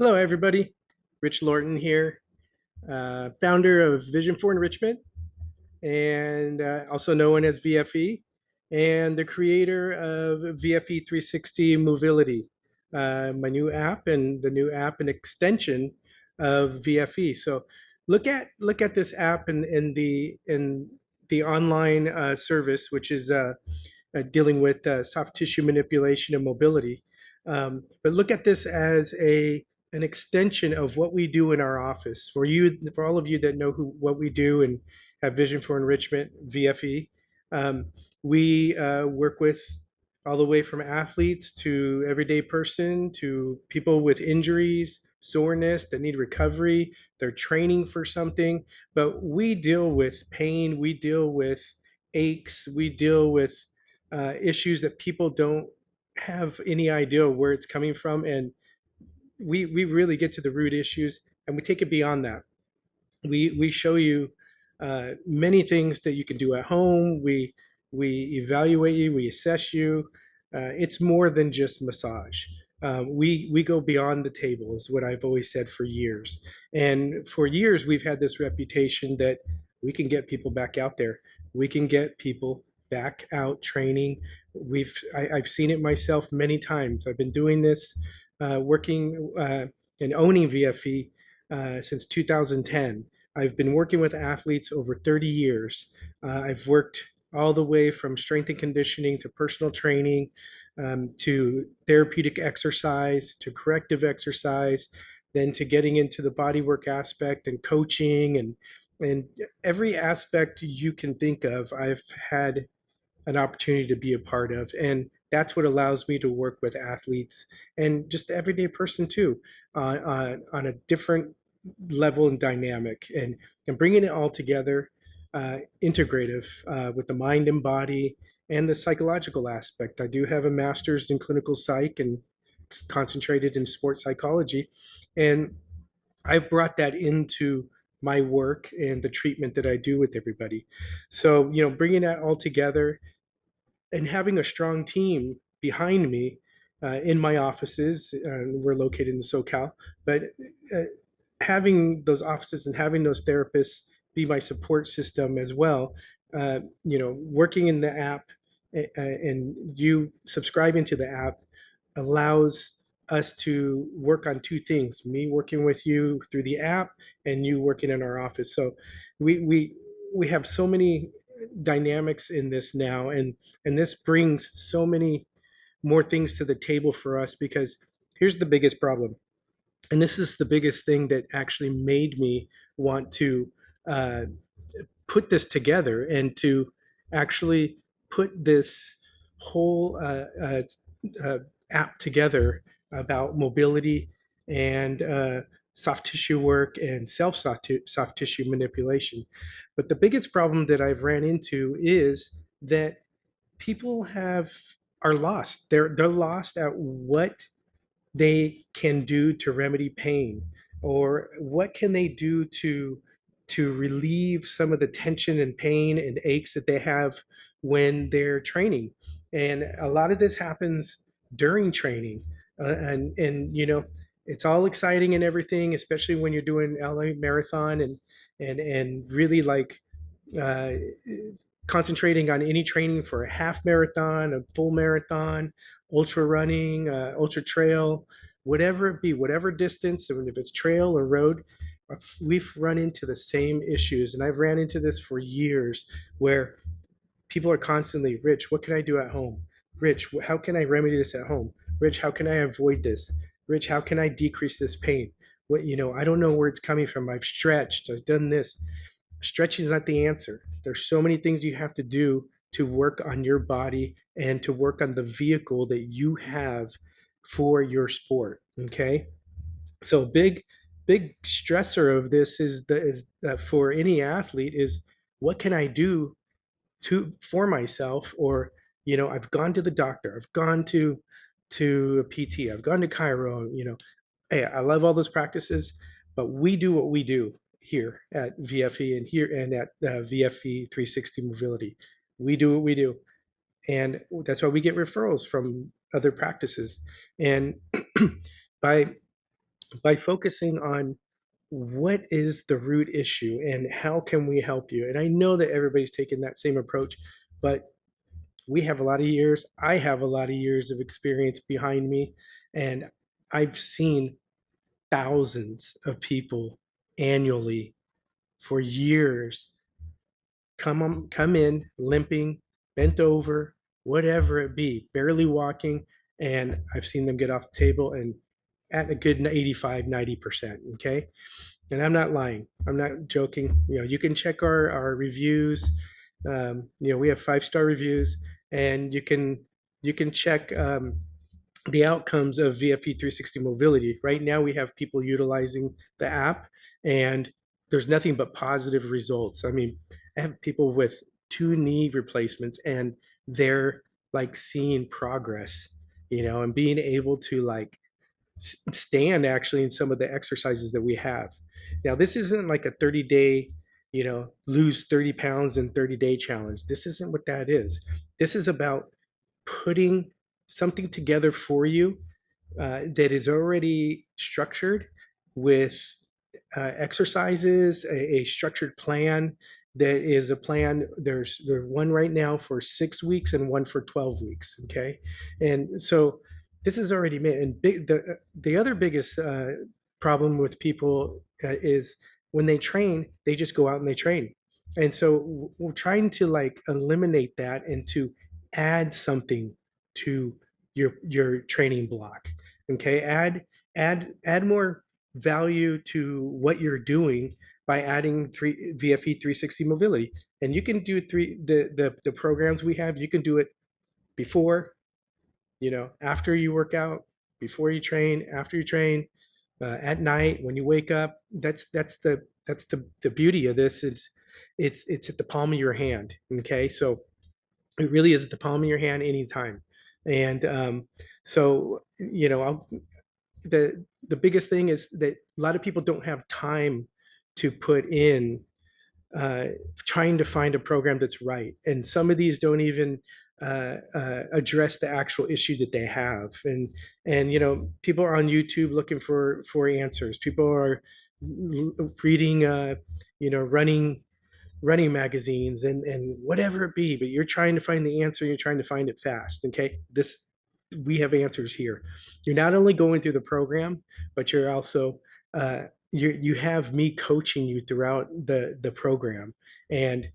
Hello, everybody. Rich Lorton here, founder of Vision for Enrichment, and also known as VFE, and the creator of VFE 360 Movility, my new app, and the new app and extension of VFE. So, look at this app and the online service, which is dealing with soft tissue manipulation and mobility. But look at this as a an extension of what we do in our office. For all of you that know what we do and have Vision for Enrichment (VFE), um, we work with all the way from athletes to everyday person to people with injuries, soreness that need recovery. They're training for something, but we deal with pain. We deal with aches. We deal with issues that people don't have any idea where it's coming from, and we really get to the root issues, and we take it beyond that. We show you many things that you can do at home. We evaluate you, we assess you. It's more than just massage. We go beyond the table, is what I've always said for years. And for years, we've had this reputation that we can get people back out there. We can get people back out training. I've seen it myself many times. I've been doing this, working and owning VFE since 2010. I've been working with athletes over 30 years. I've worked all the way from strength and conditioning to personal training, to therapeutic exercise to corrective exercise, then to getting into the bodywork aspect and coaching and every aspect you can think of. I've had an opportunity to be a part of. And that's what allows me to work with athletes and just the everyday person too, on a different level and dynamic, and bringing it all together, integrative, with the mind and body and the psychological aspect. I do have a master's in clinical psych and concentrated in sports psychology. And I've brought that into my work and the treatment that I do with everybody. So, bringing that all together and having a strong team behind me in my offices. We're located in SoCal, but uh, having those offices and having those therapists be my support system as well. Working in the app, and you subscribing to the app allows us to work on two things: me working with you through the app, and you working in our office. So we have so many dynamics in this now, and this brings so many more things to the table for us, because here's the biggest problem, and this is the biggest thing that actually made me want to uh, put this together and to actually put this whole app together about mobility and soft tissue work and soft tissue manipulation. But the biggest problem that I've ran into is that people are lost. They're lost at what they can do to remedy pain, or what can they do to relieve some of the tension and pain and aches that they have when they're training. And a lot of this happens during training, and it's all exciting and everything, especially when you're doing LA marathon and really like uh, concentrating on any training for a half marathon, a full marathon, ultra running, ultra trail, whatever it be, whatever distance, and if it's trail or road, we've run into the same issues. And I've ran into this for years, where people are constantly, Rich, what can I do at home? Rich, how can I remedy this at home? Rich, how can I avoid this? Rich, how can I decrease this pain? I don't know where it's coming from. I've stretched, I've done this. Stretching is not the answer. There's so many things you have to do to work on your body and to work on the vehicle that you have for your sport. Okay. So big stressor of this is that for any athlete is, what can I do for myself? Or, I've gone to the doctor, I've gone to a PT, I've gone to chiro, hey, I love all those practices, but we do what we do here at VFE and here and at VFE 360 Mobility. We do what we do, and that's why we get referrals from other practices. And by by focusing on what is the root issue and how can we help you. And I know that everybody's taking that same approach, but we have a lot of years. I have a lot of years of experience behind me, and I've seen thousands of people annually for years come in limping, bent over, whatever it be, barely walking, and I've seen them get off the table and at a good 85, 90%. Okay. And I'm not lying. I'm not joking. You can check our reviews. We have 5-star reviews, and you can check the outcomes of VFE 360 mobility. Right now, we have people utilizing the app, and there's nothing but positive results. I mean, I have people with 2 knee replacements, and they're like seeing progress, and being able to like stand actually in some of the exercises that we have. Now, this isn't like a 30-day, lose 30 pounds in 30-day challenge. This isn't what that is. This is about putting something together for you that is already structured with exercises, a structured plan that is a plan. There's one right now for 6 weeks and one for 12 weeks. Okay. And so this is already made. And the other biggest problem with people is when they train, they just go out and they train. And so we're trying to like eliminate that and to add something to your training block. Okay. Add more value to what you're doing by adding VFE 360 mobility. And you can do the programs we have. You can do it before, after you work out, before you train, after you train, at night when you wake up. That's the beauty of this. It's at the palm of your hand. Okay, so it really is at the palm of your hand anytime. And so the biggest thing is that a lot of people don't have time to put in uh, trying to find a program that's right, and some of these don't even address the actual issue that they have. And people are on YouTube looking for answers. People are reading running magazines and whatever it be, but you're trying to find the answer. You're trying to find it fast. Okay, we have answers here. You're not only going through the program, but you're also you have me coaching you throughout the program. And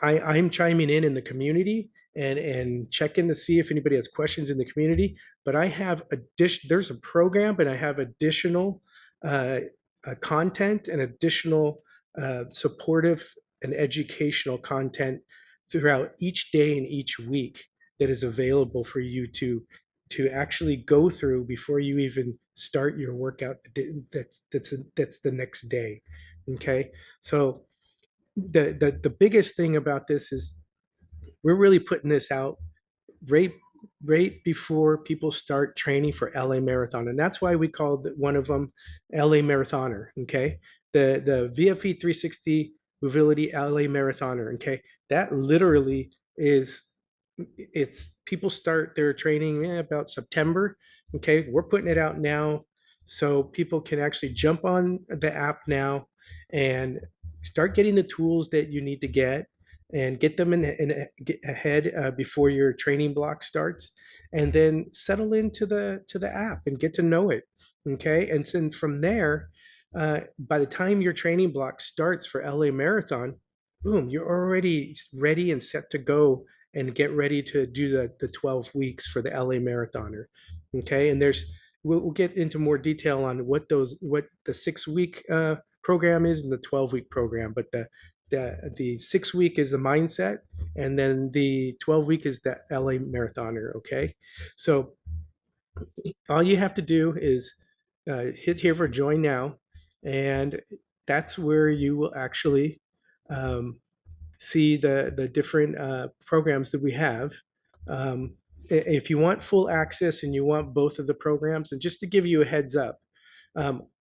I'm chiming in the community and checking to see if anybody has questions in the community. But I have there's a program, but I have additional uh, content and additional supportive and educational content throughout each day and each week that is available for you to actually go through before you even start your workout that's the next day. Okay, so the biggest thing about this is we're really putting this out right right before people start training for LA Marathon, and that's why we called one of them LA Marathoner. Okay, the VFE 360 Movility LA Marathoner. Okay, that literally is it's people start their training about September. Okay, we're putting it out now so people can actually jump on the app now and start getting the tools that you need to get and get them get ahead before your training block starts, and then settle into the app and get to know it. Okay, and then from there, by the time your training block starts for LA Marathon, boom, you're already ready and set to go and get ready to do the 12 weeks for the LA Marathoner. Okay, and we'll get into more detail on what the 6 week program is and the 12-week program, but the 6 week is the mindset, and then the 12-week is the LA Marathoner. Okay, so all you have to do is hit here for join now, and that's where you will actually um, see the different programs that we have. Um, if you want full access and you want both of the programs, and just to give you a heads up,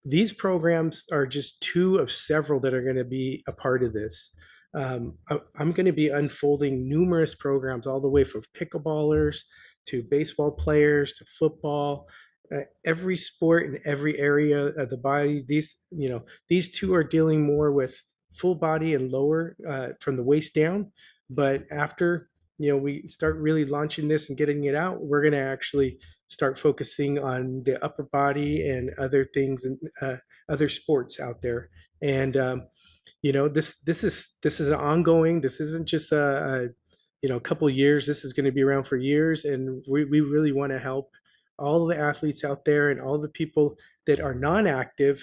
these programs are just two of several that are going to be a part of this. I'm going to be unfolding numerous programs all the way from pickleballers to baseball players to football. every sport in every area of the body. These two are dealing more with full body and lower from the waist down. But after we start really launching this and getting it out, we're going to actually start focusing on the upper body and other things and other sports out there. And this is an ongoing. This isn't just a couple of years. This is going to be around for years, and we really want to help all the athletes out there and all the people that are non-active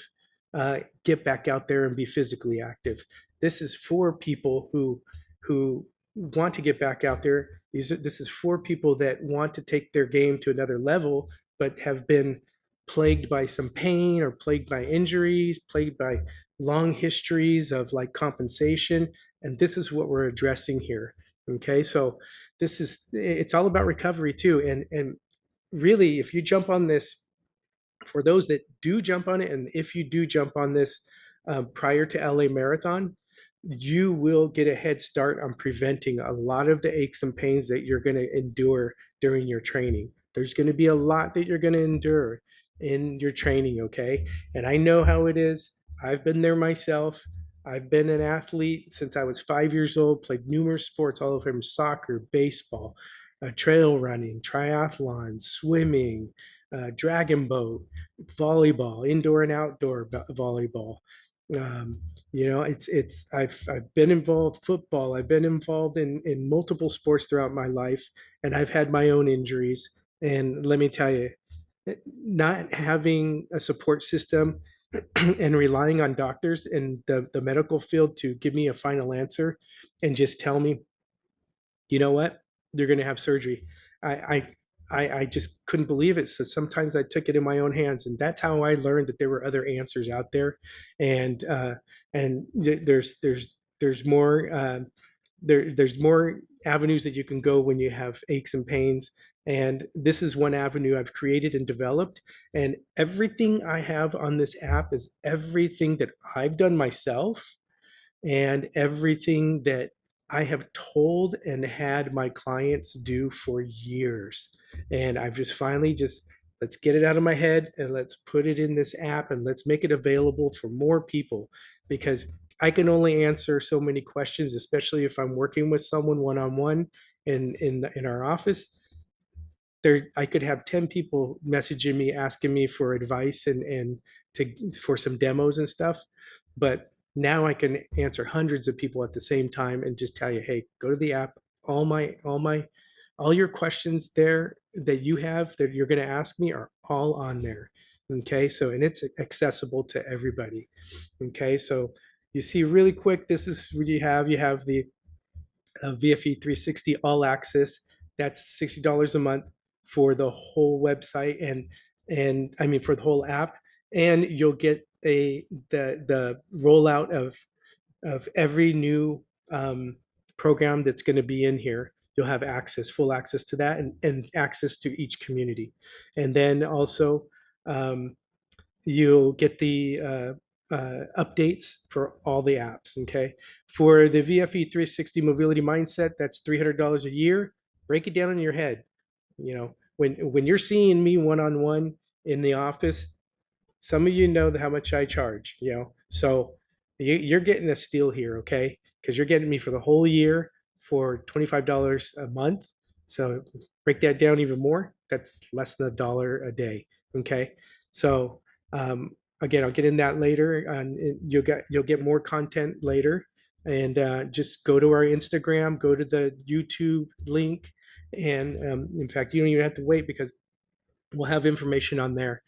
get back out there and be physically active. This is for people who want to get back out there. This is for people that want to take their game to another level, but have been plagued by some pain or plagued by injuries, plagued by long histories of like compensation. And this is what we're addressing here. Okay, so it's all about recovery too. And really, if you jump on this, for those that do jump on it, and if you do jump on this prior to LA Marathon, you will get a head start on preventing a lot of the aches and pains that you're going to endure during your training. There's going to be a lot that you're going to endure in your training, okay? And I know how it is. I've been there myself. I've been an athlete since I was 5 years old, played numerous sports, all of them soccer, baseball, trail running, triathlon, swimming, dragon boat, volleyball, indoor and outdoor volleyball. Um, I've been involved football. I've been involved in multiple sports throughout my life, and I've had my own injuries. And let me tell you, not having a support system and relying on doctors in the medical field to give me a final answer and just tell me, you know what, you're going to have surgery. I, I just couldn't believe it. So sometimes I took it in my own hands, and that's how I learned that there were other answers out there. And there's more there's more avenues that you can go when you have aches and pains. And this is one avenue I've created and developed. And everything I have on this app is everything that I've done myself and everything that I have told and had my clients do for years. And I've just finally just let's get it out of my head and let's put it in this app and let's make it available for more people, because I can only answer so many questions, especially if I'm working with someone one on one in our office. There I could have 10 people messaging me asking me for advice and to for some demos and stuff. But now I can answer hundreds of people at the same time and just tell you, hey, go to the app. All your questions there that you have that you're going to ask me are all on there. Okay, so and it's accessible to everybody. Okay, so you see really quick, this is what you have the VFE 360 All Access. That's $60 a month for the whole website and I mean for the whole app, and you'll get the rollout of every new program that's going to be in here. You'll have full access to that, and access to each community, and then also um, you'll get the updates for all the apps. Okay, for the VFE 360 Mobility Mindset, that's $300 a year. Break it down in your head. When you're seeing me one on one in the office, some of you know how much I charge. So you're getting a steal here, okay? Because you're getting me for the whole year for $25 a month. So break that down even more. That's less than $1 a day, okay? So again, I'll get in that later, and you'll get more content later. And just go to our Instagram, go to the YouTube link, and in fact, you don't even have to wait because we'll have information on there.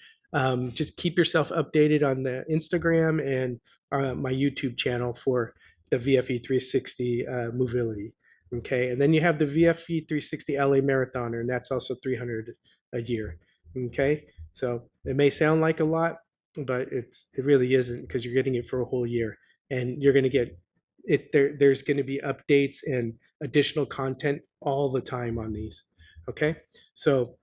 Just keep yourself updated on the Instagram and my YouTube channel for the VFE 360 Movility. Okay, and then you have the VFE 360 LA Marathoner, and that's also 300 a year. Okay, so it may sound like a lot, but it really isn't, because you're getting it for a whole year, and you're going to get it there. There's going to be updates and additional content all the time on these. Okay, so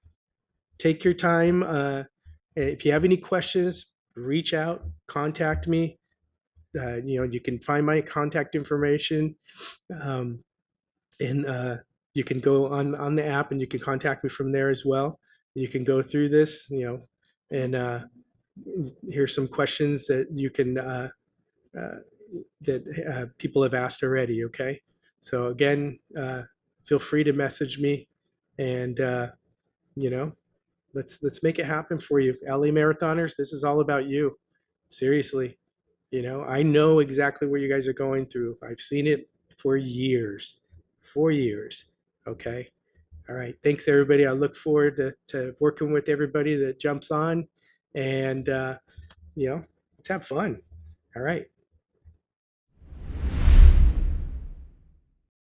take your time. If you have any questions, reach out, contact me. You can find my contact information, um, and you can go on the app and you can contact me from there as well. You can go through this. and here's some questions that you can uh, that people have asked already. Okay, so again, feel free to message me, and you know, let's make it happen for you, LA marathoners. This is all about you. Seriously, I know exactly what you guys are going through. I've seen it for years, 4 years. Okay. All right. Thanks, everybody. I look forward to working with everybody that jumps on, and, let's have fun. All right.